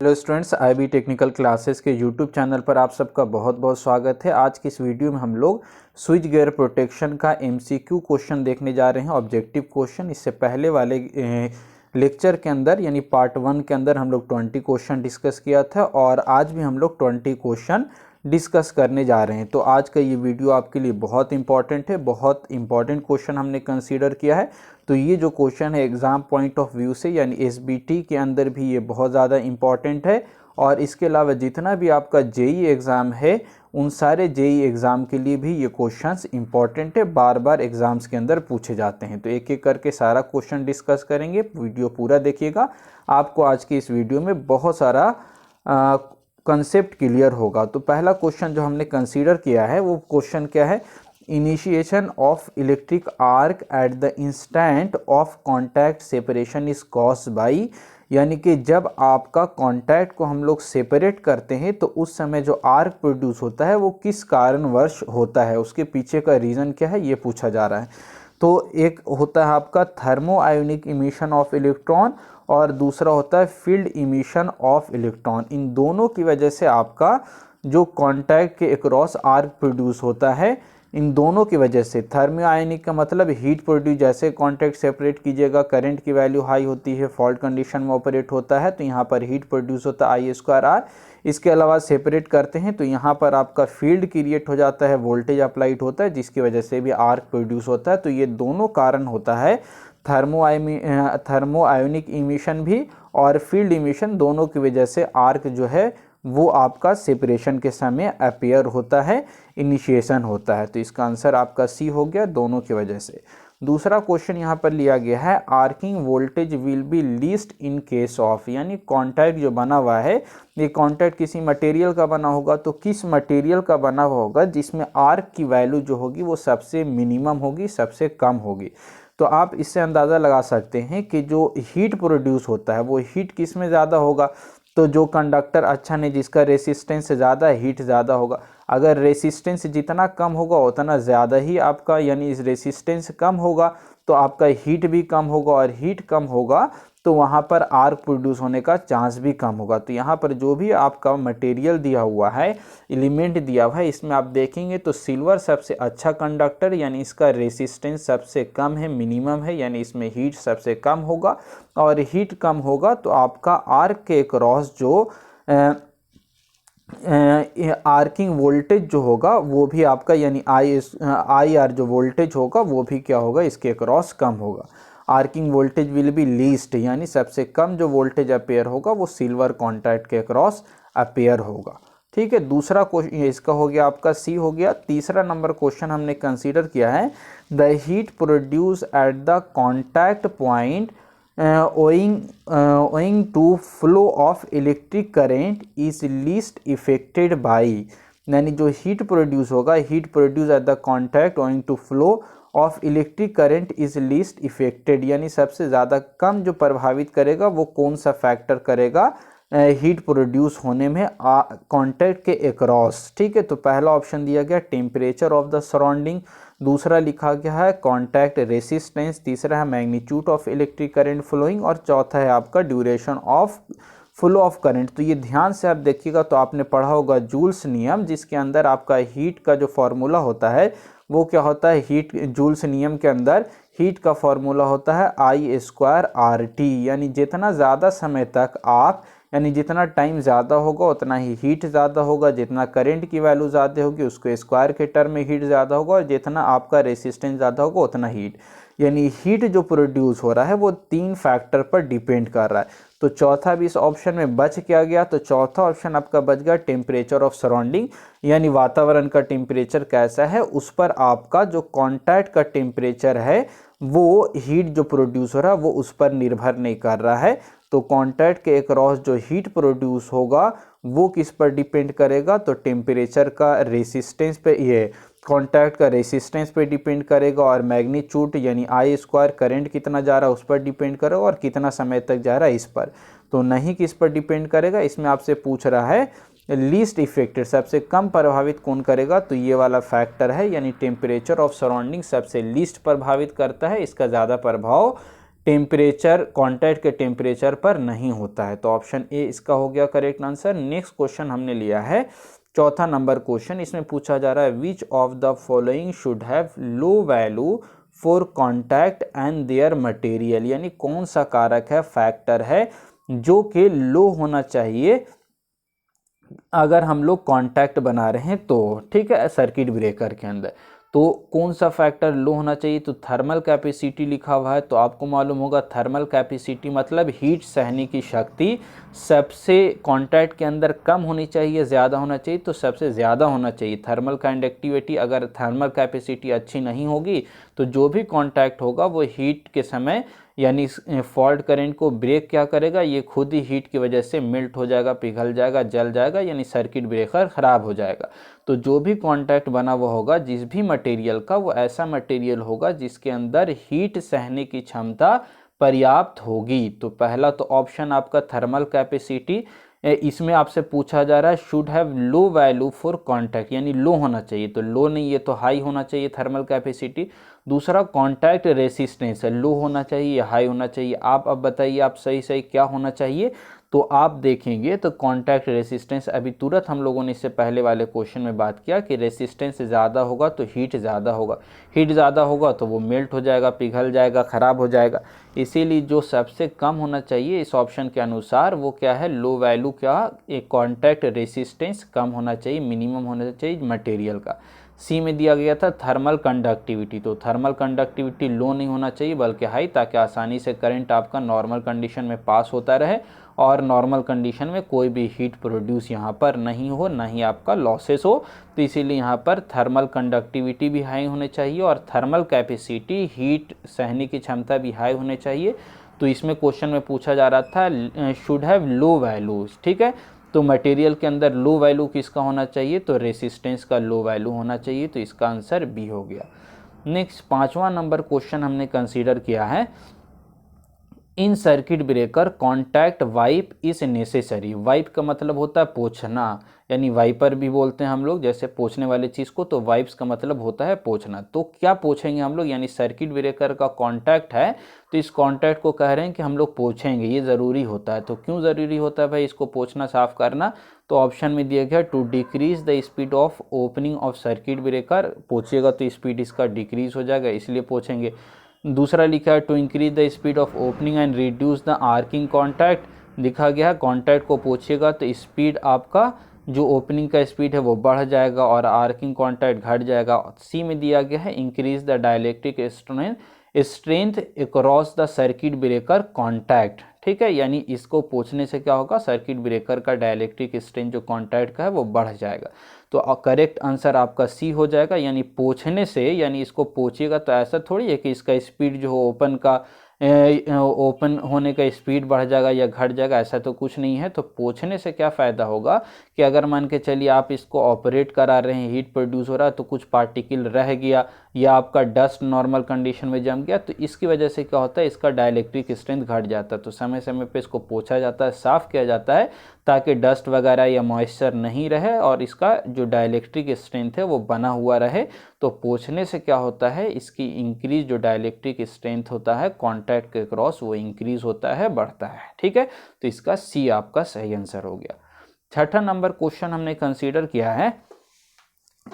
Hello students, IB technical classes के YouTube channel पर आप सबका बहुत बहुत स्वागत है। आज की इस वीडियो में हम लोग स्विच गियर प्रोटेक्शन का MCQ क्वेश्चन देखने जा रहे हैं, ऑब्जेक्टिव क्वेश्चन। इससे पहले वाले लेक्चर के अंदर यानी पार्ट 1 के अंदर हम लोग 20 क्वेश्चन डिस्कस किया था और आज भी हम लोग 20 क्वेश्चन डिस्कस करने जा रहे हैं। तो आज का ये वीडियो आपके लिए बहुत इंपॉर्टेंट है, बहुत इंपॉर्टेंट क्वेश्चन हमने कंसीडर किया है। तो ये जो क्वेश्चन है एग्ज़ाम पॉइंट ऑफ व्यू से यानी SBT के अंदर भी ये बहुत ज़्यादा इंपॉर्टेंट है। और इसके अलावा जितना भी आपका JEE एग्ज़ाम है उन सारे JEE एग्ज़ाम के लिए भी ये क्वेश्चंस इंपॉर्टेंट है, बार बार एग्ज़ाम्स के अंदर पूछे जाते हैं। तो एक एक करके सारा क्वेश्चन डिस्कस करेंगे, वीडियो पूरा देखिएगा। आपको आज की इस वीडियो में बहुत सारा कंसेप्ट क्लियर होगा। तो पहला क्वेश्चन जो हमने कंसीडर किया है वो क्वेश्चन क्या है, initiation of electric arc eight the instant of contact separation is caused by, यानी कि जब आपका कॉन्टैक्ट को हम लोग सेपरेट करते हैं तो उस समय जो आर्क प्रोड्यूस होता है वो किस कारणवश होता है, उसके पीछे का रीज़न क्या है ये पूछा जा रहा है। तो एक होता है आपका thermo ionic emission of electron और दूसरा होता है फील्ड इमिशन ऑफ इलेक्ट्रॉन। इन दोनों की वजह से आपका जो कॉन्टैक्ट के अक्रॉस आर्क प्रोड्यूस होता है, इन दोनों की वजह से। थर्मो आयोनिक का मतलब हीट प्रोड्यूस, जैसे कॉन्टैक्ट सेपरेट कीजिएगा करंट की वैल्यू हाई होती है, फॉल्ट कंडीशन में ऑपरेट होता है तो यहाँ पर हीट प्रोड्यूस होता है I²R। इसके अलावा सेपरेट करते हैं तो यहाँ पर आपका फील्ड क्रिएट हो जाता है, वोल्टेज अप्लाइड होता है जिसकी वजह से भी आर्क प्रोड्यूस होता है। तो ये दोनों कारण होता है, थर्मो आयोनिक इमिशन भी और फील्ड इमिशन, दोनों की वजह से आर्क जो है वो आपका सेपरेशन के समय अपीयर होता है, इनिशिएशन होता है। तो इसका आंसर आपका C हो गया, दोनों की वजह से। दूसरा क्वेश्चन यहाँ पर लिया गया है, arcing voltage will be least in case of, यानी कॉन्टैक्ट जो बना हुआ है ये कॉन्टैक्ट किसी मटेरियल का बना होगा, तो किस मटेरियल का बना हुआ होगा जिसमें आर्क की वैल्यू जो होगी वो सबसे मिनिमम होगी, सबसे कम होगी। तो आप इससे अंदाज़ा लगा सकते हैं कि जो हीट प्रोड्यूस होता है वो हीट किस में ज़्यादा होगा, तो जो कंडक्टर अच्छा नहीं, जिसका रेसिस्टेंस ज़्यादा, हीट ज़्यादा होगा। अगर रेसिस्टेंस जितना कम होगा उतना ज़्यादा ही आपका, यानी इस रेसिस्टेंस कम होगा तो आपका हीट भी कम होगा, और हीट कम होगा तो वहाँ पर आर्क प्रोड्यूस होने का चांस भी कम होगा। तो यहाँ पर जो भी आपका मटेरियल दिया हुआ है, एलिमेंट दिया हुआ है, इसमें आप देखेंगे तो सिल्वर सबसे अच्छा कंडक्टर, यानी इसका रेसिस्टेंस सबसे कम है, मिनिमम है, यानी इसमें हीट सबसे कम होगा। और हीट कम होगा तो आपका आर्क के क्रॉस जो आर्किंग वोल्टेज जो होगा वो भी आपका, यानी IR जो वोल्टेज होगा वो भी क्या होगा, इसके क्रॉस कम होगा। Arcing voltage will be least, यानी सबसे कम जो वोल्टेज अपेयर होगा वो सिल्वर कॉन्टैक्ट के क्रॉस अपेयर होगा। ठीक है, दूसरा क्वेश्चन इसका हो गया, आपका C हो गया। तीसरा नंबर क्वेश्चन हमने कंसीडर किया है, the heat produce at the contact point owing to flow of electric current is least affected by, यानी जो हीट प्रोड्यूस होगा, heat produce at the contact owing to flow of electric current is least affected, यानी सबसे ज़्यादा कम जो प्रभावित करेगा वो कौन सा फैक्टर करेगा हीट प्रोड्यूस होने में कॉन्टैक्ट के अक्रॉस। ठीक है, तो पहला ऑप्शन दिया गया टेम्परेचर ऑफ द सराउंडिंग, दूसरा लिखा गया है कॉन्टैक्ट रेसिस्टेंस, तीसरा है magnitude of electric current flowing और चौथा है आपका duration of flow of current. तो ये ध्यान से आप देखिएगा तो आपने पढ़ा होगा जूल्स नियम, जिसके अंदर आपका हीट का जो फॉर्मूला होता है वो क्या होता है, हीट जूल्स नियम के अंदर हीट का फॉर्मूला होता है I²RT, यानी जितना ज़्यादा समय तक आप, यानी जितना टाइम ज़्यादा होगा उतना ही हीट ज़्यादा होगा, जितना करंट की वैल्यू ज़्यादा होगी उसको स्क्वायर के टर्म में हीट ज़्यादा होगा, और जितना आपका रेसिस्टेंस ज़्यादा होगा उतना हीट, यानी हीट जो प्रोड्यूस हो रहा है वो 3 फैक्टर पर डिपेंड कर रहा है। तो चौथा भी इस ऑप्शन में बच क्या गया, तो चौथा ऑप्शन आपका बच गया टेम्परेचर ऑफ सराउंडिंग, यानी वातावरण का टेम्परेचर कैसा है उस पर आपका जो कॉन्टैक्ट का टेम्परेचर है वो हीट जो प्रोड्यूस हो रहा है वो उस पर निर्भर नहीं कर रहा है। तो कॉन्टैक्ट के अक्रॉस जो हीट प्रोड्यूस होगा वो किस पर डिपेंड करेगा, तो टेम्परेचर का रेसिस्टेंस पे, ये कॉन्टैक्ट का रेसिस्टेंस पे डिपेंड करेगा, और मैग्नीट्यूड यानी I² करंट कितना जा रहा है उस पर डिपेंड करेगा, और कितना समय तक जा रहा है इस पर। तो नहीं किस पर डिपेंड करेगा, इसमें आपसे पूछ रहा है लीस्ट इफेक्टेड, सबसे कम प्रभावित कौन करेगा, तो ये वाला फैक्टर है, यानी टेम्परेचर ऑफ सराउंडिंग सबसे लीस्ट प्रभावित करता है, इसका ज़्यादा प्रभाव टेम्परेचर कॉन्टैक्ट के टेम्परेचर पर नहीं होता है। तो ऑप्शन ए इसका हो गया करेक्ट आंसर। नेक्स्ट क्वेश्चन हमने लिया है चौथा नंबर क्वेश्चन। इसमें पूछा जा रहा है which of the following should have low value for contact and their material, यानी कौन सा कारक है, फैक्टर है जो कि लो होना चाहिए अगर हम लोग कॉन्टैक्ट बना रहे हैं तो, ठीक है, सर्किट ब्रेकर के अंदर। तो कौन सा फैक्टर लो होना चाहिए, तो थर्मल कैपेसिटी लिखा हुआ है। तो आपको मालूम होगा थर्मल कैपेसिटी मतलब हीट सहने की शक्ति सबसे कॉन्टैक्ट के अंदर कम होनी चाहिए, ज़्यादा होना चाहिए, तो सबसे ज़्यादा होना चाहिए। थर्मल कंडक्टिविटी अगर थर्मल कैपेसिटी अच्छी नहीं होगी तो जो भी कॉन्टैक्ट होगा वो हीट के समय यानी फॉल्ट करंट को ब्रेक क्या करेगा, ये खुद ही हीट की वजह से मेल्ट हो जाएगा, पिघल जाएगा, जल जाएगा, यानी सर्किट ब्रेकर ख़राब हो जाएगा। तो जो भी कॉन्टैक्ट बना हुआ होगा जिस भी मटेरियल का, वो ऐसा मटेरियल होगा जिसके अंदर हीट सहने की क्षमता पर्याप्त होगी। तो पहला तो ऑप्शन आपका थर्मल कैपेसिटी, इसमें आपसे पूछा जा रहा है should have low value for contact, यानी लो होना चाहिए, तो लो नहीं, ये तो हाई होना चाहिए थर्मल कैपेसिटी। दूसरा कॉन्टैक्ट रेसिस्टेंस है, लो होना चाहिए या हाई होना चाहिए। आप अब बताइए आप सही सही क्या होना चाहिए। तो आप देखेंगे तो कॉन्टैक्ट रेसिस्टेंस, अभी तुरंत हम लोगों ने इससे पहले वाले क्वेश्चन में बात किया कि रेसिस्टेंस ज़्यादा होगा तो हीट ज़्यादा होगा, हीट ज़्यादा होगा तो वो मेल्ट हो जाएगा, पिघल जाएगा, ख़राब हो जाएगा। इसीलिए जो सबसे कम होना चाहिए इस ऑप्शन के अनुसार वो क्या है, लो वैल्यू, क्या एक कॉन्टैक्ट रेसिस्टेंस कम होना चाहिए, मिनिमम होना चाहिए मटेरियल का। सी में दिया गया था थर्मल कंडक्टिविटी, तो थर्मल कंडक्टिविटी लो नहीं होना चाहिए बल्कि हाई, ताकि आसानी से करंट आपका नॉर्मल कंडीशन में पास होता रहे और नॉर्मल कंडीशन में कोई भी हीट प्रोड्यूस यहाँ पर नहीं हो, ना ही आपका लॉसेस हो। तो इसीलिए यहाँ पर थर्मल कंडक्टिविटी भी हाई होनी चाहिए और थर्मल कैपेसिटी, हीट सहने की क्षमता भी हाई होनी चाहिए। तो इसमें क्वेश्चन में पूछा जा रहा था शुड हैव लो वैल्यूज, ठीक है। तो मटेरियल के अंदर लो वैल्यू किसका होना चाहिए, तो रेसिस्टेंस का लो वैल्यू होना चाहिए। तो इसका आंसर बी हो गया। नेक्स्ट पांचवा नंबर क्वेश्चन हमने कंसीडर किया है in circuit breaker contact wipe is necessary. Wipe का मतलब होता है पोंछना, यानी वाइपर भी बोलते हैं हम लोग, जैसे पोंछने वाले चीज़ को, तो वाइप्स का मतलब होता है पोंछना। तो क्या पोंछेंगे हम लोग, यानी सर्किट ब्रेकर का कॉन्टैक्ट है तो इस कॉन्टैक्ट को कह रहे हैं कि हम लोग पोंछेंगे, ये ज़रूरी होता है। तो क्यों ज़रूरी होता है भाई इसको पोंछना, साफ करना, तो ऑप्शन में दिया गया to decrease the speed of opening of circuit breaker, पोंछिएगा तो स्पीड इसका डिक्रीज हो जाएगा, इसलिए पोंछेंगे। दूसरा लिखा है to increase the speed of opening and reduce the arcing contact, लिखा गया है कॉन्टैक्ट को पोंछिएगा तो स्पीड आपका जो ओपनिंग का स्पीड है वो बढ़ जाएगा और आर्किंग कॉन्टैक्ट घट जाएगा। सी में दिया गया है increase the dielectric strength across the circuit breaker contact, ठीक है, यानी इसको पोंछने से क्या होगा, सर्किट ब्रेकर का डाइलेक्ट्रिक स्ट्रेंथ जो कॉन्टैक्ट का है वो बढ़ जाएगा। तो करेक्ट आंसर आपका सी हो जाएगा, यानी पोंछने से, यानी इसको पोंछिएगा तो ऐसा थोड़ी है कि इसका स्पीड जो हो ओपन का ओपन होने का स्पीड बढ़ जाएगा या घट जाएगा, ऐसा तो कुछ नहीं है। तो पोंछने से क्या फ़ायदा होगा कि अगर मान के चलिए आप इसको ऑपरेट करा रहे हैं, हीट प्रोड्यूस हो रहा है, तो कुछ पार्टिकल रह गया या आपका डस्ट नॉर्मल कंडीशन में जम गया, तो इसकी वजह से क्या होता है, इसका डाइलेक्ट्रिक स्ट्रेंथ घट जाता है। तो समय समय पे इसको पोंछा जाता है, साफ़ किया जाता है, ताकि डस्ट वगैरह या मॉइस्चर नहीं रहे और इसका जो डाइलेक्ट्रिक स्ट्रेंथ है वो बना हुआ रहे। तो पोंछने से क्या होता है, इसकी इंक्रीज जो डाइलेक्ट्रिक स्ट्रेंथ होता है कॉन्टैक्ट के क्रॉस वो इंक्रीज होता है, बढ़ता है, ठीक है। तो इसका सी आपका सही आंसर हो गया। छठा नंबर क्वेश्चन हमने कंसीडर किया है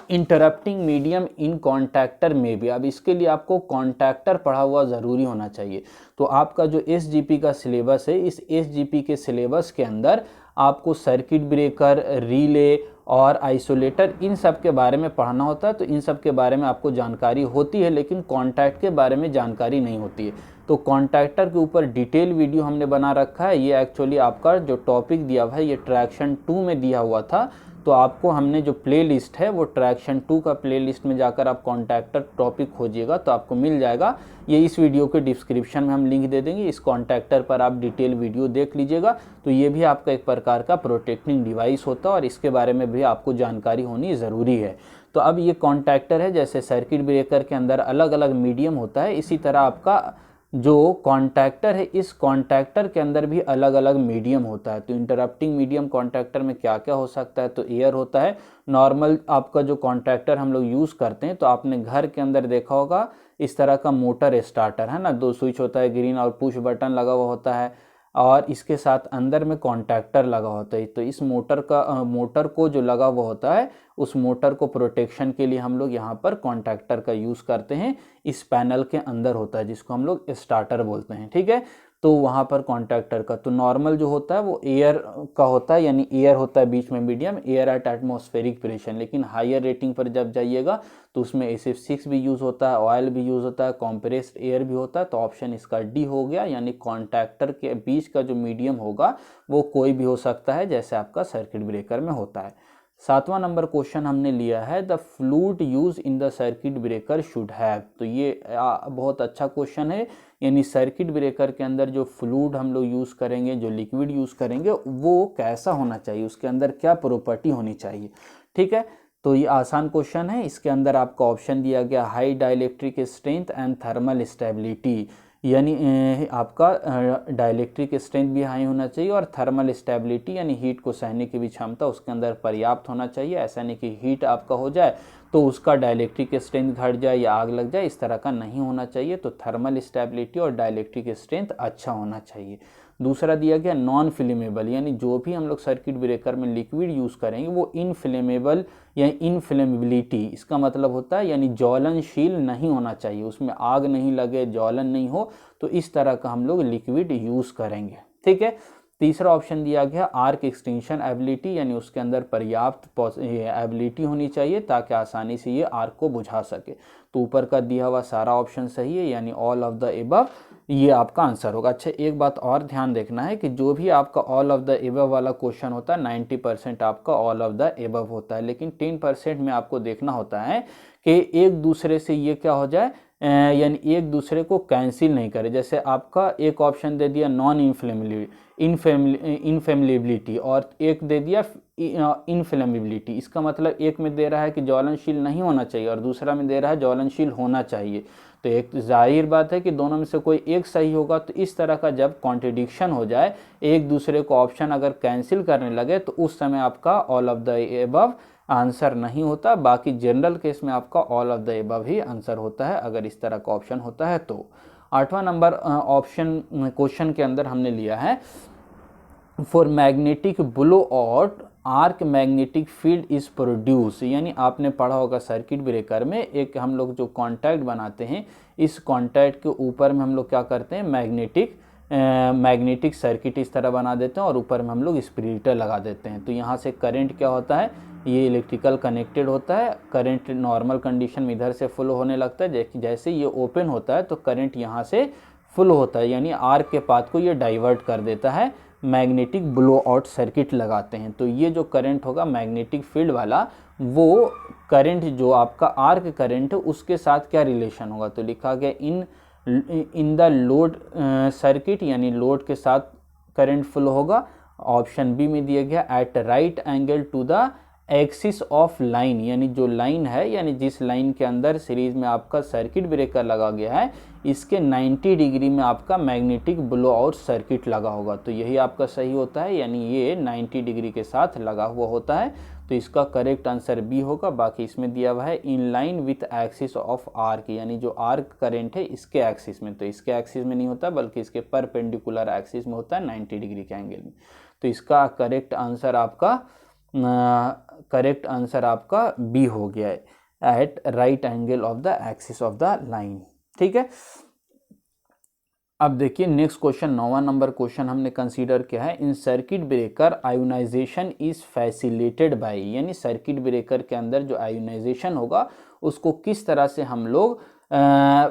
इंटरप्टिंग मीडियम इन कॉन्टैक्टर में भी। अब इसके लिए आपको कॉन्टैक्टर पढ़ा हुआ ज़रूरी होना चाहिए। तो आपका जो एसजीपी का सिलेबस है, इस एसजीपी के सिलेबस के अंदर आपको सर्किट ब्रेकर, रिले और आइसोलेटर इन सब के बारे में पढ़ना होता है। तो इन सब के बारे में आपको जानकारी होती है, लेकिन कॉन्टैक्ट के बारे में जानकारी नहीं होती है। तो कॉन्टैक्टर के ऊपर डिटेल वीडियो हमने बना रखा है। ये एक्चुअली आपका जो टॉपिक दिया हुआ है ये ट्रैक्शन 2 में दिया हुआ था। तो आपको हमने जो प्लेलिस्ट है वो ट्रैक्शन 2 का प्लेलिस्ट में जाकर आप कॉन्टैक्टर टॉपिक खोजिएगा तो आपको मिल जाएगा। ये इस वीडियो के डिस्क्रिप्शन में हम लिंक दे देंगे, इस कॉन्टैक्टर पर आप डिटेल वीडियो देख लीजिएगा। तो ये भी आपका एक प्रकार का प्रोटेक्टिंग डिवाइस होता है और इसके बारे में भी आपको जानकारी होनी ज़रूरी है। तो अब ये कॉन्टैक्टर है, जैसे सर्किट ब्रेकर के अंदर अलग अलग मीडियम होता है, इसी तरह आपका जो कॉन्टैक्टर है, इस कॉन्टैक्टर के अंदर भी अलग अलग मीडियम होता है। तो इंटरप्टिंग मीडियम कॉन्टैक्टर में क्या क्या हो सकता है, तो एयर होता है। नॉर्मल आपका जो कॉन्टैक्टर हम लोग यूज़ करते हैं, तो आपने घर के अंदर देखा होगा इस तरह का मोटर स्टार्टर है ना, 2 स्विच होता है, ग्रीन और पुश बटन लगा हुआ होता है और इसके साथ अंदर में कॉन्टैक्टर लगा होता है। तो इस मोटर को जो लगा हुआ होता है उस मोटर को प्रोटेक्शन के लिए हम लोग यहाँ पर कॉन्टैक्टर का यूज़ करते हैं। इस पैनल के अंदर होता है जिसको हम लोग स्टार्टर बोलते हैं, ठीक है। तो वहाँ पर कॉन्टैक्टर का तो नॉर्मल जो होता है वो एयर का होता है, यानी एयर होता है बीच में, medium air at atmospheric pressure. लेकिन हायर रेटिंग पर जब जाइएगा तो उसमें SF6 भी यूज़ होता है, ऑयल भी यूज़ होता है, कॉम्प्रेस्ड एयर भी होता है। तो ऑप्शन इसका डी हो गया, यानी कॉन्टैक्टर के बीच का जो मीडियम होगा वो कोई भी हो सकता है, जैसे आपका सर्किट ब्रेकर में होता है। 7वां नंबर क्वेश्चन हमने लिया है, the fluid use in the circuit breaker should have. तो ये बहुत अच्छा क्वेश्चन है, यानी सर्किट ब्रेकर के अंदर जो फ्लूइड हम लोग यूज़ करेंगे, जो लिक्विड यूज़ करेंगे वो कैसा होना चाहिए, उसके अंदर क्या प्रॉपर्टी होनी चाहिए, ठीक है। तो ये आसान क्वेश्चन है। इसके अंदर आपका ऑप्शन दिया गया high dielectric strength and thermal stability, यानी आपका डाइलेक्ट्रिक स्ट्रेंथ भी हाई होना चाहिए और थर्मल स्टेबिलिटी यानी हीट को सहने की भी क्षमता उसके अंदर पर्याप्त होना चाहिए। ऐसा नहीं कि हीट आपका हो जाए तो उसका डाइलेक्ट्रिक स्ट्रेंथ घट जाए या आग लग जाए, इस तरह का नहीं होना चाहिए। तो थर्मल स्टेबिलिटी और डाइलेक्ट्रिक स्ट्रेंथ अच्छा होना चाहिए। दूसरा दिया गया नॉन फ्लेमेबल, यानी जो भी हम लोग सर्किट ब्रेकर में लिक्विड यूज़ करेंगे वो इनफ्लेमेबल या इनफ्लेमेबिलिटी, इसका मतलब होता है यानी ज्वलनशील नहीं होना चाहिए, उसमें आग नहीं लगे, ज्वलन नहीं हो, तो इस तरह का हम लोग लिक्विड यूज़ करेंगे, ठीक है। तीसरा ऑप्शन दिया गया आर्क एक्सटेंशन एबिलिटी, यानी उसके अंदर पर्याप्त एबिलिटी होनी चाहिए ताकि आसानी से ये आर्क को बुझा सके। तो ऊपर का दिया हुआ सारा ऑप्शन सही है, यानी ऑल ऑफ द एबव ये आपका आंसर होगा। अच्छा, एक बात और ध्यान देखना है कि जो भी आपका ऑल ऑफ द एबव वाला क्वेश्चन होता है 90% आपका ऑल ऑफ द एबव होता है, लेकिन 10% में आपको देखना होता है कि एक दूसरे से ये क्या हो जाए, यानी एक दूसरे को कैंसिल नहीं करे। जैसे आपका एक ऑप्शन दे दिया नॉन इनफ्लेमेबिलिटी और एक दे दिया इनफ्लेमेबिलिटी, इसका मतलब एक में दे रहा है कि ज्वलनशील नहीं होना चाहिए और दूसरा में दे रहा है ज्वलनशील होना चाहिए। तो एक जाहिर बात है कि दोनों में से कोई एक सही होगा। तो इस तरह का जब कॉन्ट्रडिक्शन हो जाए, एक दूसरे को ऑप्शन अगर कैंसिल करने लगे, तो उस समय आपका all of the above answer नहीं होता। बाकी जनरल केस में आपका all of the above he answer होता है अगर इस तरह का ऑप्शन होता है तो। 8वां नंबर ऑप्शन क्वेश्चन के अंदर हमने लिया है for magnetic blow out arc magnetic field is produce, यानी आपने पढ़ा होगा सर्किट ब्रेकर में एक हम लोग जो कॉन्टैक्ट बनाते हैं, इस कॉन्टैक्ट के ऊपर में हम लोग क्या करते हैं मैग्नेटिक सर्किट इस तरह बना देते हैं और ऊपर में हम लोग स्प्लिटर लगा देते हैं। तो यहाँ से करंट क्या होता है, ये इलेक्ट्रिकल कनेक्टेड होता है, करंट नॉर्मल कंडीशन में इधर से फ्लो होने लगता है, जैसे ये ओपन होता है तो करंट यहाँ से फ्लो होता है, यानी आर्क के पाथ को ये डाइवर्ट कर देता है। मैग्नेटिक ब्लो आउट सर्किट लगाते हैं तो ये जो करंट होगा मैग्नेटिक फील्ड वाला, वो करंट जो आपका आर्क करंट है उसके साथ क्या रिलेशन होगा, तो लिखा गया इन द लोड सर्किट, यानी लोड के साथ करंट फ्लो होगा। ऑप्शन बी में दिया गया at right angle to the axis of line, यानी जो लाइन है, यानी जिस लाइन के अंदर सीरीज में आपका सर्किट ब्रेकर लगा गया है, इसके 90 डिग्री में आपका मैग्नेटिक ब्लो आउट सर्किट लगा होगा। तो यही आपका सही होता है, यानी ये 90 डिग्री के साथ लगा हुआ होता है। तो इसका करेक्ट आंसर बी होगा। बाकी इसमें दिया हुआ है in line with axis of arc, यानी जो आर्क करंट है इसके एक्सिस में, तो इसके एक्सिस में नहीं होता बल्कि इसके परपेंडिकुलर एक्सिस में होता है 90 डिग्री के एंगल में। तो इसका करेक्ट आंसर आपका बी हो गया है, at right angle of the axis of the line, ठीक है। अब देखिए नेक्स्ट क्वेश्चन, 9वां नंबर क्वेश्चन हमने कंसीडर किया है in circuit breaker ionization is facilitated by, यानी सर्किट ब्रेकर के अंदर जो आयोनाइजेशन होगा उसको किस तरह से हम लोग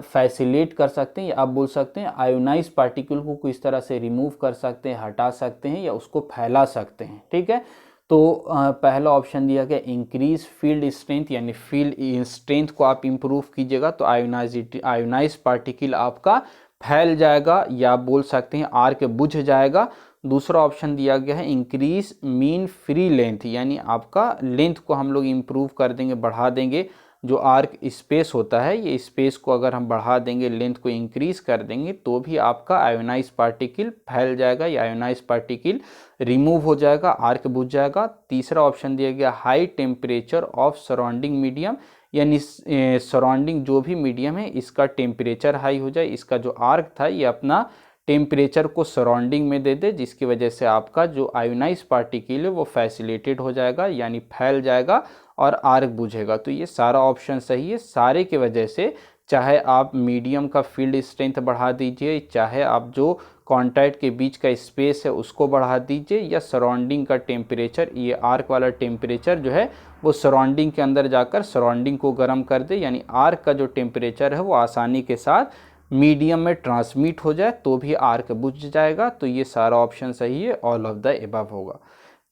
फैसिलेट कर सकते हैं, या आप बोल सकते हैं आयोनाइज पार्टिकल को किस तरह से रिमूव कर सकते हैं, हटा सकते हैं या उसको फैला सकते हैं, ठीक है। तो पहला ऑप्शन दिया गया इंक्रीज फील्ड स्ट्रेंथ, यानी फील्ड स्ट्रेंथ को आप इंप्रूव कीजिएगा तो आयोनाइज पार्टिकल आपका फैल जाएगा या आप बोल सकते हैं आर्क बुझ जाएगा। दूसरा ऑप्शन दिया गया है इंक्रीज मीन फ्री लेंथ, यानी आपका लेंथ को हम लोग इंप्रूव कर देंगे, बढ़ा देंगे जो आर्क स्पेस होता है, ये स्पेस को अगर हम बढ़ा देंगे, लेंथ को इंक्रीज कर देंगे, तो भी आपका आयोनाइज पार्टिकल फैल जाएगा या आयोनाइज पार्टिकल रिमूव हो जाएगा, आर्क बुझ जाएगा। तीसरा ऑप्शन दिया गया high temperature of surrounding medium, यानी सराउंडिंग जो भी मीडियम है इसका टेम्परेचर हाई हो जाए, इसका जो आर्क था ये अपना टेम्परेचर को सराउंडिंग में दे दे, जिसकी वजह से आपका जो आयोनाइज पार्टिकल है वो फैसिलिटेट हो जाएगा यानी फैल जाएगा और आर्क बुझेगा। तो ये सारा ऑप्शन सही है। सारे की वजह से चाहे आप मीडियम का फील्ड स्ट्रेंथ बढ़ा दीजिए, चाहे आप जो कॉन्टैक्ट के बीच का स्पेस है उसको बढ़ा दीजिए, या सराउंडिंग का टेम्परेचर, ये आर्क वाला टेम्परेचर जो है वो सराउंडिंग के अंदर जाकर सराउंडिंग को गर्म कर दे, यानी आर्क का जो टेम्परेचर है वो आसानी के साथ मीडियम में ट्रांसमिट हो जाए, तो भी आर्क बुझ जाएगा। तो ये सारा ऑप्शन सही है, ऑल ऑफ द एबव होगा।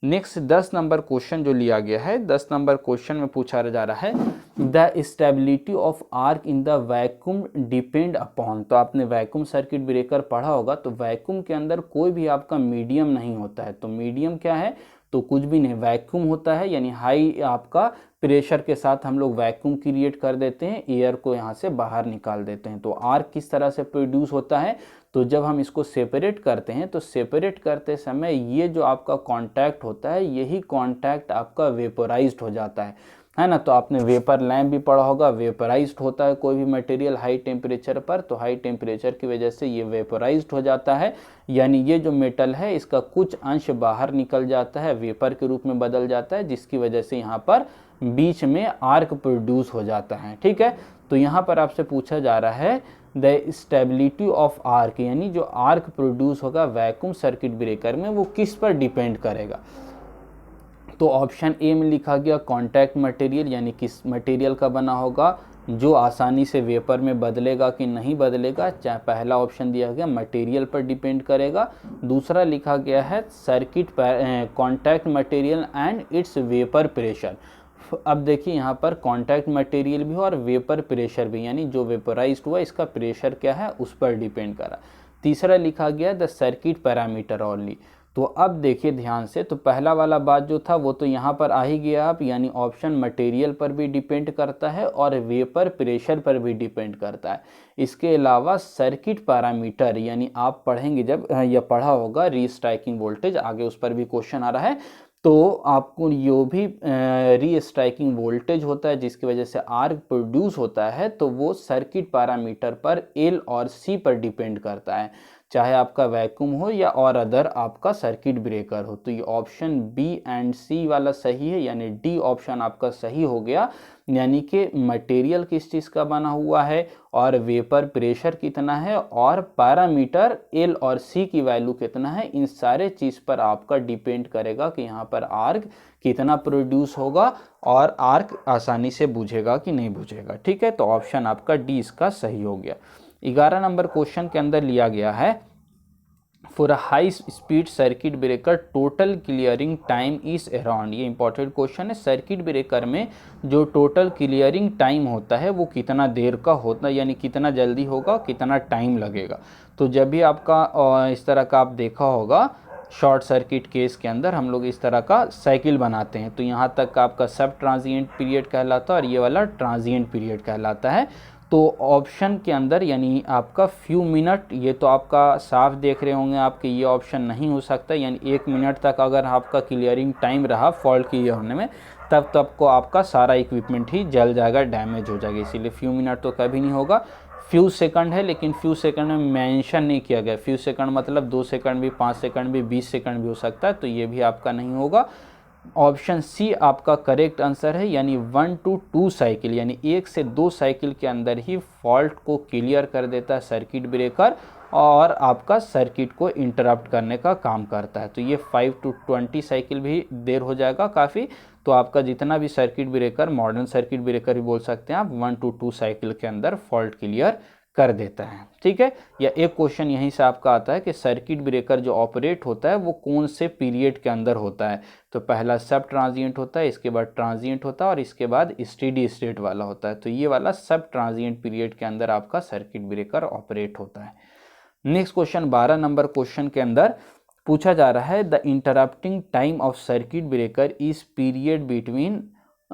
नेक्स्ट 10 नंबर क्वेश्चन जो लिया गया है, 10 नंबर क्वेश्चन में पूछा जा रहा है the stability of arc in the vacuum depend upon. तो आपने वैक्यूम सर्किट ब्रेकर पढ़ा होगा, तो वैक्यूम के अंदर कोई भी आपका मीडियम नहीं होता है। तो मीडियम क्या है, तो कुछ भी नहीं, वैक्यूम होता है, यानी हाई आपका प्रेशर के साथ हम लोग वैक्यूम क्रिएट कर देते हैं, एयर को यहाँ से बाहर निकाल देते हैं। तो आर्क किस तरह से प्रोड्यूस होता है, तो जब हम इसको सेपरेट करते हैं, तो सेपरेट करते समय ये जो आपका कांटेक्ट होता है, यही कांटेक्ट आपका वेपोराइज्ड हो जाता है ना। तो आपने वेपर लैम्प भी पढ़ा होगा, वेपराइज्ड होता है कोई भी मटेरियल हाई टेम्परेचर पर, तो हाई टेम्परेचर की वजह से ये वेपराइज्ड हो जाता है, यानी ये जो मेटल है इसका कुछ अंश बाहर निकल जाता है, वेपर के रूप में बदल जाता है, जिसकी वजह से यहाँ पर बीच में आर्क प्रोड्यूस हो जाता है। ठीक है, तो यहाँ पर आपसे पूछा जा रहा है द स्टेबिलिटी ऑफ आर्क, यानी जो आर्क प्रोड्यूस होगा वैक्यूम सर्किट ब्रेकर में वो किस पर डिपेंड करेगा। तो ऑप्शन ए में लिखा गया कॉन्टैक्ट मटेरियल, यानी किस मटेरियल का बना होगा, जो आसानी से वेपर में बदलेगा कि नहीं बदलेगा। चाहे पहला ऑप्शन दिया गया मटेरियल पर डिपेंड करेगा। दूसरा लिखा गया है circuit contact material and it's vapour pressure. अब देखिए यहाँ पर कॉन्टैक्ट मटेरियल भी हो और वेपर प्रेशर भी, यानी जो वेपराइज्ड हुआ इसका प्रेशर क्या है उस पर डिपेंड करा। तीसरा लिखा गया द सर्किट पैरामीटर ओनली। तो अब देखिए ध्यान से, तो पहला वाला बात जो था वो तो यहाँ पर आ ही गया आप, यानी ऑप्शन मटेरियल पर भी डिपेंड करता है और वेपर प्रेशर पर भी डिपेंड करता है। इसके अलावा सर्किट पैरामीटर, यानी आप पढ़ेंगे जब यह पढ़ा होगा रीस्ट्राइकिंग वोल्टेज, आगे उस पर भी क्वेश्चन आ रहा है, तो आपको यो भी रीस्ट्राइकिंग वोल्टेज होता है जिसकी वजह से आर्क प्रोड्यूस होता है, तो वो सर्किट पैरामीटर पर एल और सी पर डिपेंड करता है, चाहे आपका वैक्यूम हो या और अदर आपका सर्किट ब्रेकर हो। तो ये ऑप्शन बी एंड सी वाला सही है, यानी डी ऑप्शन आपका सही हो गया, यानी कि मटेरियल किस चीज़ का बना हुआ है और वेपर प्रेशर कितना है और पैरामीटर एल और सी की वैल्यू कितना है, इन सारे चीज़ पर आपका डिपेंड करेगा कि यहाँ पर आर्क कितना प्रोड्यूस होगा और आर्क आसानी से बुझेगा कि नहीं बुझेगा। ठीक है, तो ऑप्शन आपका डी इसका सही हो गया। 11 नंबर क्वेश्चन के अंदर लिया गया है for a high speed circuit breaker total clearing time is around. ये इंपॉर्टेंट क्वेश्चन है। सर्किट ब्रेकर में जो टोटल क्लियरिंग टाइम होता है वो कितना देर का होता है, यानी कितना जल्दी होगा, कितना टाइम लगेगा। तो जब भी आपका इस तरह का आप देखा होगा शॉर्ट सर्किट केस के अंदर हम लोग इस तरह का साइकिल बनाते हैं, तो यहाँ तक का आपका सब ट्रांजिएंट पीरियड कहलाता है और ये वाला ट्रांजिएंट पीरियड कहलाता है। तो ऑप्शन के अंदर यानी आपका फ्यू मिनट, ये तो आपका साफ देख रहे होंगे आपके, ये ऑप्शन नहीं हो सकता, यानी 1 मिनट तक अगर आपका क्लियरिंग टाइम रहा फॉल्ट क्लियर होने में, तब को आपका सारा इक्विपमेंट ही जल जाएगा, डैमेज हो जाएगा। इसीलिए फ्यू मिनट तो कभी नहीं होगा। फ्यू सेकंड है, लेकिन फ्यू सेकंड में मेंशन नहीं किया गया। फ्यू सेकंड मतलब 2 सेकंड भी, 5 सेकंड भी, 20 सेकंड भी हो सकता है, तो ये भी आपका नहीं होगा। ऑप्शन सी आपका करेक्ट आंसर है, यानी 1 to 2 साइकिल, यानी 1 से 2 साइकिल के अंदर ही फॉल्ट को क्लियर कर देता है सर्किट ब्रेकर और आपका सर्किट को इंटरप्ट करने का काम करता है। तो ये 5 to 20 साइकिल भी देर हो जाएगा काफ़ी। तो आपका जितना भी circuit breaker, modern circuit breaker भी बोल सकते हैं आप, 1 to 2 साइकिल के अंदर फॉल्ट क्लियर कर देता है। ठीक है, या एक क्वेश्चन यहीं से आपका आता है कि सर्किट ब्रेकर जो ऑपरेट होता है वो कौन से पीरियड के अंदर होता है। तो पहला सब ट्रांजिएंट होता है, इसके बाद ट्रांजिएंट होता है और इसके बाद स्टेडी स्टेट वाला होता है। तो ये वाला सब ट्रांजिएंट पीरियड के अंदर आपका सर्किट ब्रेकर ऑपरेट होता है। नेक्स्ट क्वेश्चन 12 नंबर क्वेश्चन के अंदर पूछा जा रहा है the interrupting time of circuit breaker is period between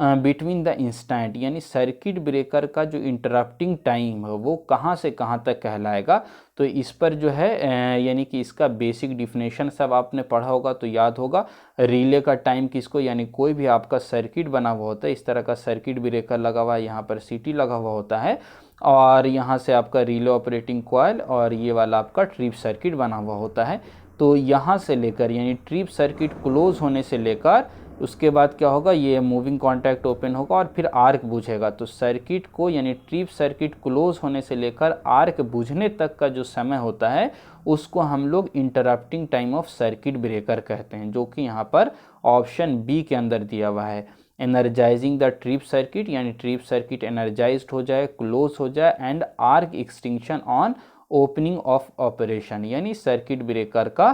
between the instant, यानी सर्किट ब्रेकर का जो इंटरप्टिंग टाइम है वो कहाँ से कहाँ तक कहलाएगा। तो इस पर जो है यानी कि इसका बेसिक डिफिनेशन सब आपने पढ़ा होगा तो याद होगा। रिले का टाइम किसको, यानी कोई भी आपका सर्किट बना हुआ होता है, इस तरह का सर्किट ब्रेकर लगा हुआ है, यहाँ पर सीटी लगा हुआ होता है और यहाँ से आपका रिले ऑपरेटिंग कॉइल और ये वाला आपका ट्रिप सर्किट बना हुआ होता है। तो यहाँ से लेकर यानी ट्रिप सर्किट क्लोज होने से लेकर उसके बाद क्या होगा, ये मूविंग कॉन्टैक्ट ओपन होगा और फिर आर्क बुझेगा। तो सर्किट को यानी ट्रिप सर्किट क्लोज होने से लेकर आर्क बुझने तक का जो समय होता है उसको हम लोग interrupting time of circuit breaker कहते हैं, जो कि यहाँ पर ऑप्शन बी के अंदर दिया हुआ है। एनर्जाइजिंग द ट्रिप सर्किट, यानी ट्रिप सर्किट एनर्जाइज्ड हो जाए, क्लोज हो जाए, and arc extinction on opening of operation, यानी सर्किट ब्रेकर का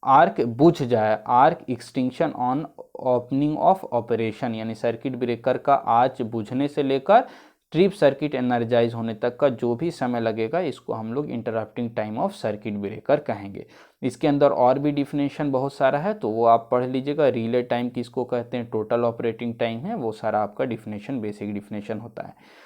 आर्क बुझ जाए, arc extinction on opening of operation, यानी सर्किट ब्रेकर का आर्च बुझने से लेकर ट्रिप सर्किट एनर्जाइज होने तक का जो भी समय लगेगा इसको हम लोग interrupting time of circuit breaker कहेंगे। इसके अंदर और भी डिफिनेशन बहुत सारा है तो वो आप पढ़ लीजिएगा। रिले टाइम किसको कहते हैं, टोटल ऑपरेटिंग टाइम है, वो सारा आपका डिफिनेशन बेसिक डिफिनेशन होता है।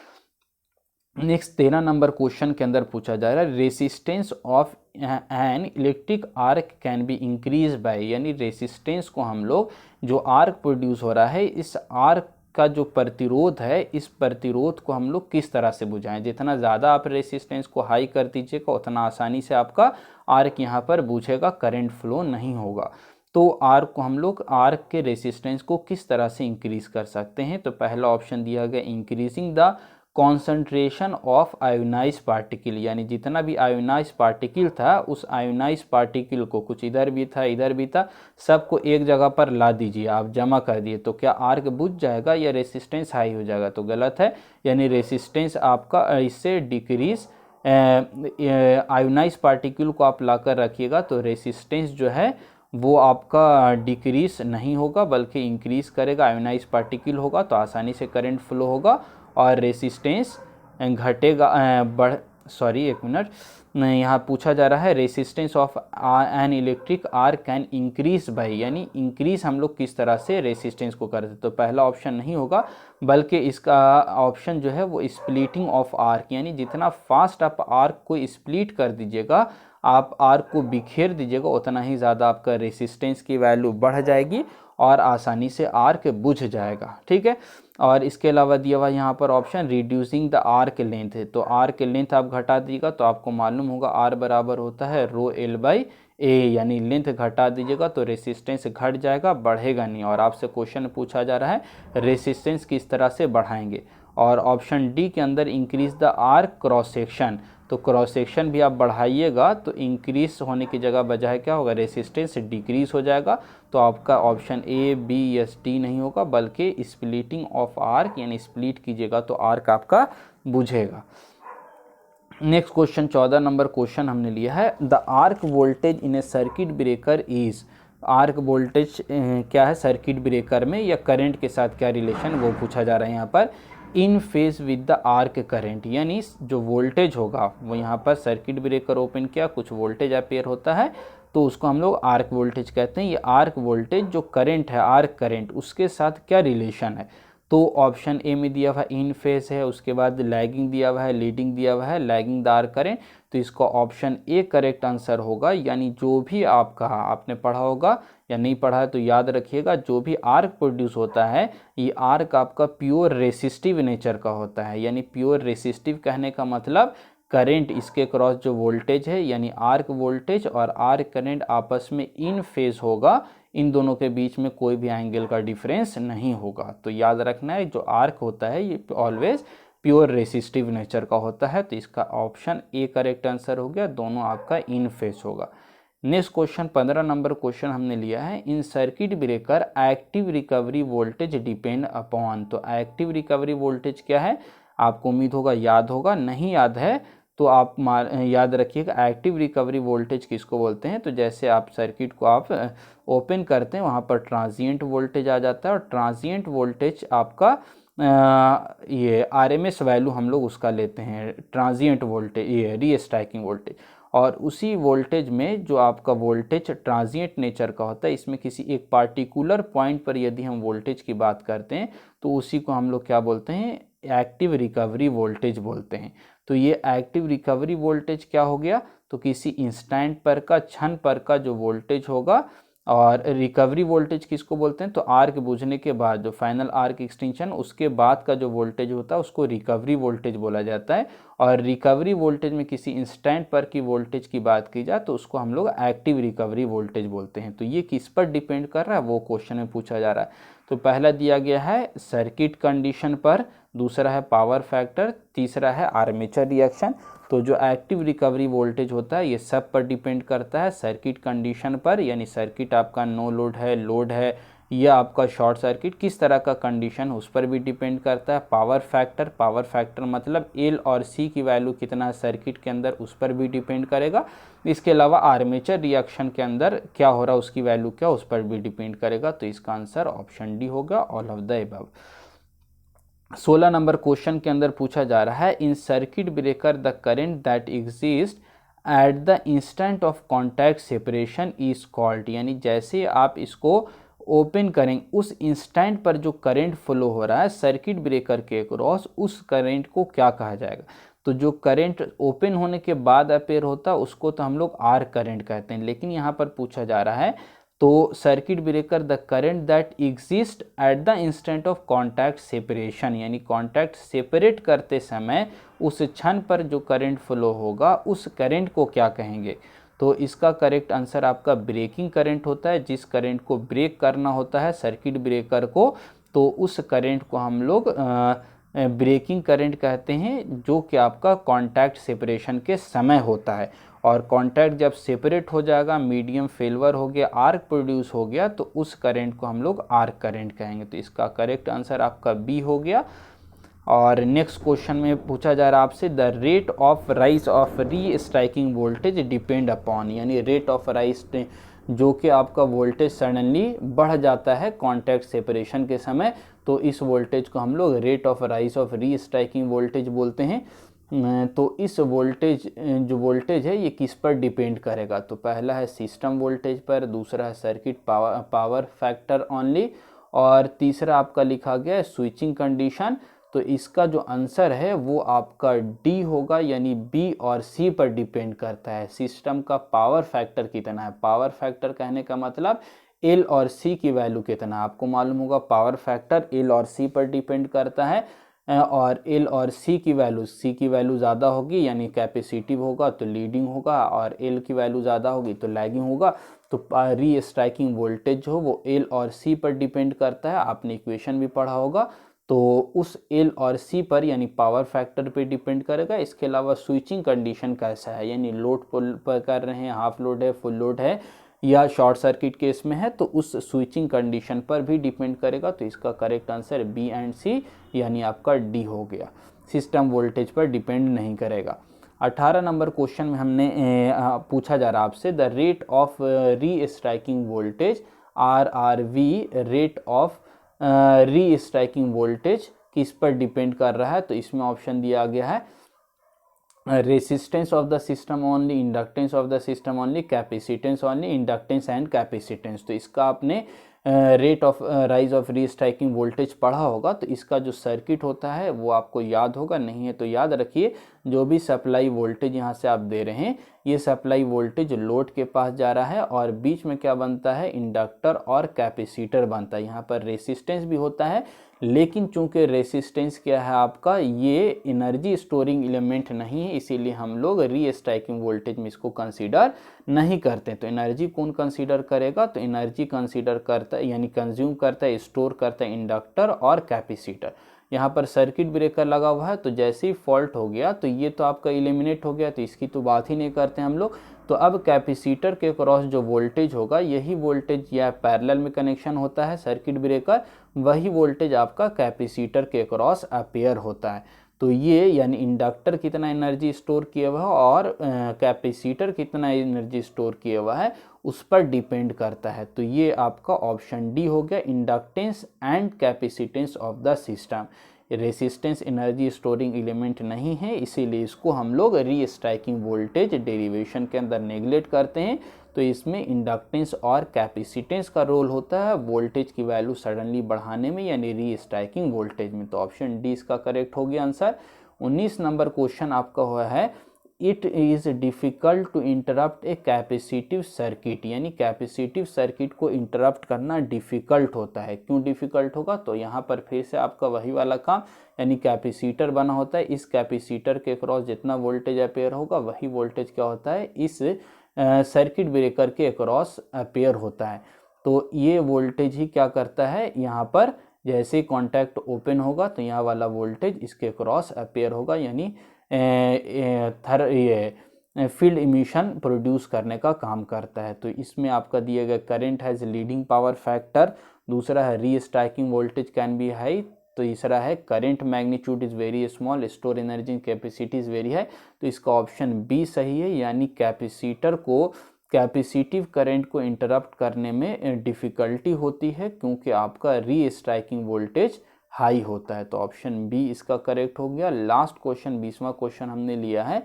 नेक्स्ट 13 नंबर क्वेश्चन के अंदर पूछा जा रहा है resistance of an electric arc can be increase by, यानी रेसिस्टेंस को हम लोग जो आर्क प्रोड्यूस हो रहा है इस आर्क का जो प्रतिरोध है इस प्रतिरोध को हम लोग किस तरह से बुझाएं। जितना ज़्यादा आप रेसिस्टेंस को हाई कर दीजिएगा उतना आसानी से आपका आर्क यहाँ पर बुझेगा, करंट फ्लो नहीं होगा। तो आर्क को हम लोग आर्क के रेसिस्टेंस को किस तरह से इंक्रीज कर सकते हैं। तो पहला ऑप्शन दिया गया increasing the concentration of ionised particle, यानी जितना भी आयोनाइज पार्टिकल था उस आयोनाइज पार्टिकल को, कुछ इधर भी था इधर भी था, सबको एक जगह पर ला दीजिए, आप जमा कर दिए तो क्या आर्क बुझ जाएगा या रेसिस्टेंस हाई हो जाएगा। तो गलत है, यानी रेसिस्टेंस आपका इससे डिक्रीज, आयोनाइज पार्टिकल को आप लाकर रखिएगा तो रेसिस्टेंस जो है वो आपका डिक्रीज नहीं होगा बल्कि इंक्रीज करेगा। आयोनाइज पार्टिकल होगा तो आसानी से करंट फ्लो होगा और रेसिस्टेंस घटेगा, एक मिनट, यहाँ पूछा जा रहा है resistance of an electric arc can increase by, यानी इंक्रीज हम लोग किस तरह से रेसिस्टेंस को करते। तो पहला ऑप्शन नहीं होगा बल्कि इसका ऑप्शन जो है वो स्प्लिटिंग ऑफ आर्क, यानी जितना फास्ट आप आर्क को स्प्लिट कर दीजिएगा, आप आर्क को बिखेर दीजिएगा उतना ही ज़्यादा आपका रेसिस्टेंस की वैल्यू बढ़ जाएगी और आसानी से आर्क बुझ जाएगा। ठीक है, और इसके अलावा दिया हुआ यहाँ पर option reducing the arc length है। तो आर्क लेंथ आप घटा दीजिएगा तो आपको मालूम होगा आर बराबर होता है रो एल बाई ए, यानी लेंथ घटा दीजिएगा तो रेसिस्टेंस घट जाएगा, बढ़ेगा नहीं। और आपसे क्वेश्चन पूछा जा रहा है रेसिस्टेंस किस तरह से बढ़ाएंगे, और ऑप्शन डी के अंदर increase the arc cross section, तो क्रॉस सेक्शन भी आप बढ़ाइएगा तो इंक्रीज होने की जगह बजाय क्या होगा, रेसिस्टेंस डिक्रीज हो जाएगा। तो आपका option A B S D नहीं होगा बल्कि स्प्लिटिंग ऑफ आर्क, यानी स्प्लिट कीजिएगा तो आर्क आपका बुझेगा। नेक्स्ट क्वेश्चन 14 नंबर क्वेश्चन हमने लिया है the arc voltage in a circuit breaker is, arc voltage क्या है सर्किट ब्रेकर में या करंट के साथ क्या रिलेशन वो पूछा जा रहा है यहाँ पर। In phase with the arc current, यानी जो वोल्टेज होगा वो यहाँ पर सर्किट ब्रेकर ओपन किया, कुछ वोल्टेज अपेयर होता है तो उसको हम लोग आर्क वोल्टेज कहते हैं। ये आर्क वोल्टेज जो करंट है आर्क करंट उसके साथ क्या रिलेशन है। तो ऑप्शन ए में दिया हुआ है इन फेज है, उसके बाद लैगिंग दिया हुआ है, लीडिंग दिया हुआ है, लैगिंग द आर्क करंट, तो इसका ऑप्शन ए करेक्ट आंसर होगा। यानी जो भी आपका आपने पढ़ा होगा या नहीं पढ़ा है तो याद रखिएगा, जो भी आर्क प्रोड्यूस होता है ये आर्क आपका प्योर रेसिस्टिव नेचर का होता है। यानी प्योर रेसिस्टिव कहने का मतलब करंट इसके क्रॉस जो वोल्टेज है यानी आर्क वोल्टेज और आर्क करंट आपस में इन फेज होगा, इन दोनों के बीच में कोई भी एंगल का डिफरेंस नहीं होगा। तो याद रखना है जो आर्क होता है ये ऑलवेज प्योर रेसिस्टिव नेचर का होता है। तो इसका ऑप्शन ए करेक्ट आंसर हो गया, दोनों आपका इन फेज होगा। नेक्स्ट क्वेश्चन 15 नंबर क्वेश्चन हमने लिया है in circuit breaker active recovery voltage depend upon. तो एक्टिव रिकवरी वोल्टेज क्या है आपको उम्मीद होगा याद होगा, नहीं याद है तो आप याद रखिएगा एक्टिव रिकवरी वोल्टेज किसको बोलते हैं। तो जैसे आप सर्किट को आप ओपन करते हैं वहाँ पर ट्रांजिएंट वोल्टेज आ जाता है और ट्रांजिएंट वोल्टेज आपका ये आरएमएस वैल्यू हम लोग उसका लेते हैं ट्रांजिएंट वोल्टेज, ये री स्ट्राइकिंग वोल्टेज। और उसी वोल्टेज में जो आपका वोल्टेज ट्रांजिएंट नेचर का होता है, इसमें किसी एक पार्टिकुलर पॉइंट पर यदि हम वोल्टेज की बात करते हैं तो उसी को हम लोग क्या बोलते हैं, एक्टिव रिकवरी वोल्टेज बोलते हैं। तो ये एक्टिव रिकवरी वोल्टेज क्या हो गया, तो किसी इंस्टेंट पर का, क्षण पर का जो वोल्टेज होगा। और रिकवरी वोल्टेज किसको बोलते हैं, तो आर्क बुझने के बाद जो फाइनल आर्क एक्सटेंशन, उसके बाद का जो वोल्टेज होता है उसको रिकवरी वोल्टेज बोला जाता है। और रिकवरी वोल्टेज में किसी इंस्टेंट पर की वोल्टेज की बात की जाए तो उसको हम लोग एक्टिव रिकवरी वोल्टेज बोलते हैं। तो ये किस पर डिपेंड कर रहा है वो क्वेश्चन में पूछा जा रहा है। तो पहला दिया गया है सर्किट कंडीशन पर, दूसरा है पावर फैक्टर, तीसरा है आर्मेचर रिएक्शन। तो जो एक्टिव रिकवरी वोल्टेज होता है ये सब पर डिपेंड करता है, सर्किट कंडीशन पर, यानी सर्किट आपका नो लोड है, लोड है, या आपका शॉर्ट सर्किट किस तरह का कंडीशन उस पर भी डिपेंड करता है। पावर फैक्टर मतलब एल और सी की वैल्यू कितना है सर्किट के अंदर, उस पर भी डिपेंड करेगा। इसके अलावा आर्मेचर रिएक्शन के अंदर क्या हो रहा है, उसकी वैल्यू क्या, उस पर भी डिपेंड करेगा। तो इसका आंसर ऑप्शन डी होगा, all of the above. 16 number question के अंदर पूछा जा रहा है, in circuit breaker the current that exist at the instant of contact separation is called, यानी जैसे आप इसको ओपन करें उस इंस्टेंट पर जो करंट फ्लो हो रहा है सर्किट ब्रेकर के अक्रॉस, उस करंट को क्या कहा जाएगा। तो जो करंट ओपन होने के बाद अपेयर होता है उसको तो हम लोग आर करंट कहते हैं, लेकिन यहाँ पर पूछा जा रहा है तो circuit breaker the current that exist at the instant of contact separation, यानी कॉन्टैक्ट सेपरेट करते समय उस क्षण पर जो करंट फ्लो होगा उस करंट को क्या कहेंगे। तो इसका करेक्ट आंसर आपका ब्रेकिंग करंट होता है। जिस करंट को ब्रेक करना होता है सर्किट ब्रेकर को, तो उस करंट को हम लोग ब्रेकिंग करंट कहते हैं, जो कि आपका कॉन्टैक्ट सेपरेशन के समय होता है। और कॉन्टैक्ट जब सेपरेट हो जाएगा, मीडियम फेल्वर हो गया, आर्क प्रोड्यूस हो गया, तो उस करंट को हम लोग आर्क करंट कहेंगे। तो इसका करेक्ट आंसर आपका बी हो गया। और नेक्स्ट क्वेश्चन में पूछा जा रहा है आपसे, the rate of rise of री स्ट्राइकिंग वोल्टेज डिपेंड अपॉन, यानी रेट ऑफ राइज जो कि आपका वोल्टेज सडनली बढ़ जाता है कॉन्टैक्ट सेपरेशन के समय, तो इस वोल्टेज को हम लोग रेट ऑफ राइज ऑफ री स्ट्राइकिंग वोल्टेज बोलते हैं। तो इस वोल्टेज जो वोल्टेज है ये किस पर डिपेंड करेगा, तो पहला है सिस्टम वोल्टेज पर, दूसरा है सर्किट पावर फैक्टर ओनली, और तीसरा आपका लिखा गया है स्विचिंग कंडीशन। तो इसका जो आंसर है वो आपका डी होगा, यानी बी और सी पर डिपेंड करता है। सिस्टम का पावर फैक्टर कितना है, पावर फैक्टर कहने का मतलब एल और सी की वैल्यू कितना, आपको मालूम होगा पावर फैक्टर एल और सी पर डिपेंड करता है। और एल और सी की वैल्यू ज़्यादा होगी यानी कैपेसिटिव होगा तो लीडिंग होगा, और एल की वैल्यू ज़्यादा होगी तो लैगिंग होगा। तो री स्ट्राइकिंग वोल्टेज जो वो एल और सी पर डिपेंड करता है, आपने इक्वेशन भी पढ़ा होगा। तो उस एल और सी पर यानी पावर फैक्टर पे डिपेंड करेगा। इसके अलावा स्विचिंग कंडीशन कैसा है, यानी लोड पर कर रहे हैं, हाफ लोड है, फुल लोड है, या शॉर्ट सर्किट केस में है, तो उस स्विचिंग कंडीशन पर भी डिपेंड करेगा। तो इसका करेक्ट आंसर बी एंड सी यानी आपका डी हो गया, सिस्टम वोल्टेज पर डिपेंड नहीं करेगा। 18 नंबर क्वेश्चन में हमने पूछा जा रहा आपसे, द रेट ऑफ री striking voltage RRV, rate of री स्ट्राइकिंग वोल्टेज किस पर डिपेंड कर रहा है। तो इसमें ऑप्शन दिया गया है resistance of the system only, inductance of the system only, capacitance only, inductance and capacitance. तो इसका आपने रेट ऑफ राइज ऑफ री स्ट्राइकिंग वोल्टेज पढ़ा होगा, तो इसका जो सर्किट होता है वो आपको याद होगा, नहीं है तो याद रखिए। जो भी सप्लाई वोल्टेज यहाँ से आप दे रहे हैं, ये सप्लाई वोल्टेज लोड के पास जा रहा है, और बीच में क्या बनता है, इंडक्टर और कैपेसिटर बनता है। यहाँ पर रेसिस्टेंस भी होता है, लेकिन चूंकि रेसिस्टेंस क्या है आपका, ये एनर्जी स्टोरिंग एलिमेंट नहीं है, इसीलिए हम लोग री स्ट्राइकिंग वोल्टेज में इसको कंसीडर नहीं करते। तो एनर्जी कौन कंसीडर करेगा, तो एनर्जी कंसीडर करता है यानी कंज्यूम करता है, स्टोर करता है इंडक्टर और कैपेसिटर। यहाँ पर सर्किट ब्रेकर लगा हुआ है, तो जैसे ही फॉल्ट हो गया तो ये तो आपका एलिमिनेट हो गया, तो इसकी तो बात ही नहीं करते हम लोग। तो अब कैपेसिटर के क्रॉस जो वोल्टेज होगा, यही वोल्टेज या पैरेलल में कनेक्शन होता है सर्किट ब्रेकर, वही वोल्टेज आपका कैपेसिटर के क्रॉस अपेयर होता है। तो ये यानी इंडक्टर कितना एनर्जी स्टोर किया हुआ है और कैपेसिटर कितना एनर्जी स्टोर किया हुआ है उस पर डिपेंड करता है। तो ये आपका ऑप्शन डी हो गया, inductance and capacitance of the system. Resistance energy storing element नहीं है, इसीलिए इसको हम लोग री स्ट्राइकिंग वोल्टेज डेरिवेशन के अंदर नेगलेक्ट करते हैं। तो इसमें इंडक्टेंस और कैपेसिटेंस का रोल होता है वोल्टेज की वैल्यू सडनली बढ़ाने में, यानी री स्ट्राइकिंग वोल्टेज में। तो ऑप्शन डी इसका करेक्ट हो गया आंसर। 19 नंबर क्वेश्चन आपका हुआ है, it is difficult to interrupt a capacitive circuit, यानी कैपेसिटिव सर्किट को इंटरप्ट करना डिफ़िकल्ट होता है। क्यों डिफ़िकल्ट होगा? तो यहाँ पर फिर से आपका वही वाला काम, यानी कैपेसिटर बना होता है, इस कैपेसिटर के क्रॉस जितना वोल्टेज अपेयर होगा वही वोल्टेज क्या होता है, इस सर्किट ब्रेकर के अक्रॉस अपेयर होता है। तो ये वोल्टेज ही क्या करता है, यहाँ पर जैसे कॉन्टैक्ट ओपन होगा तो यहाँ वाला वोल्टेज इसके क्रॉस अपेयर होगा, यानी फील्ड इमिशन प्रोड्यूस करने का काम करता है। तो इसमें आपका दिया गया current has leading power factor, दूसरा है री striking voltage can be high, तीसरा है current magnitude is very small, store energy capacity is very high. तो इसका ऑप्शन बी सही है, यानी कैपेसिटर को कैपेसिटिव करंट को इंटरप्ट करने में डिफ़िकल्टी होती है क्योंकि आपका री स्ट्राइकिंग वोल्टेज हाई होता है। तो ऑप्शन बी इसका करेक्ट हो गया। लास्ट क्वेश्चन 20वां क्वेश्चन हमने लिया है,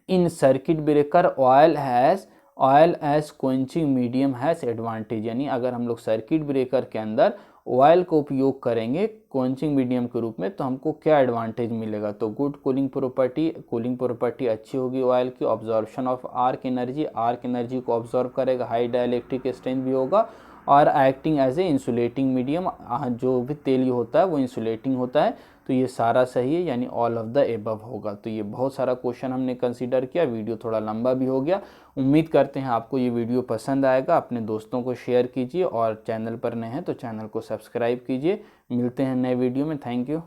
in circuit breaker oil as quenching medium has advantage, यानी अगर हम लोग सर्किट ब्रेकर के अंदर ऑयल का उपयोग करेंगे क्वेंचिंग मीडियम के रूप में तो हमको क्या एडवांटेज मिलेगा? तो गुड कूलिंग प्रॉपर्टी अच्छी होगी ऑयल की, ऑब्जॉर्प्शन ऑफ आर्क एनर्जी को ऑब्जॉर्व करेगा, हाई डाइलेक्ट्रिक स्ट्रेंथ भी होगा, और acting as a insulating medium, जो भी तेल होता है वो इंसुलेटिंग होता है। तो ये सारा सही है, यानी ऑल ऑफ द एबव होगा। तो ये बहुत सारा क्वेश्चन हमने कंसीडर किया, वीडियो थोड़ा लंबा भी हो गया। उम्मीद करते हैं आपको ये वीडियो पसंद आएगा, अपने दोस्तों को शेयर कीजिए और चैनल पर नए हैं तो चैनल को सब्सक्राइब कीजिए। मिलते हैं नए वीडियो में, थैंक यू।